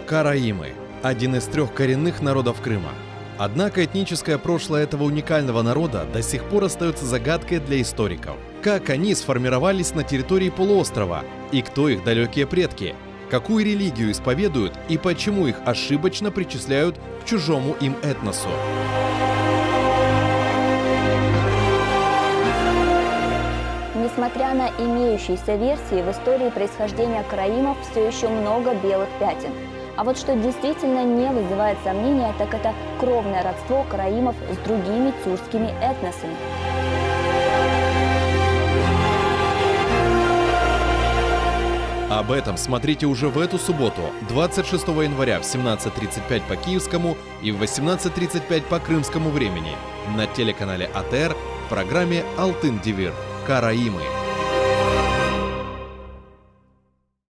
Караимы – один из 3 коренных народов Крыма. Однако этническое прошлое этого уникального народа до сих пор остается загадкой для историков. Как они сформировались на территории полуострова и кто их далекие предки? Какую религию исповедуют и почему их ошибочно причисляют к чужому им этносу? Несмотря на имеющиеся версии, в истории происхождения караимов все еще много белых пятен. А вот что действительно не вызывает сомнения, так это кровное родство караимов с другими тюркскими этносами. Об этом смотрите уже в эту субботу, 26 января в 17:35 по киевскому и в 18:35 по крымскому времени на телеканале АТР в программе «Алтын Девир. Караимы».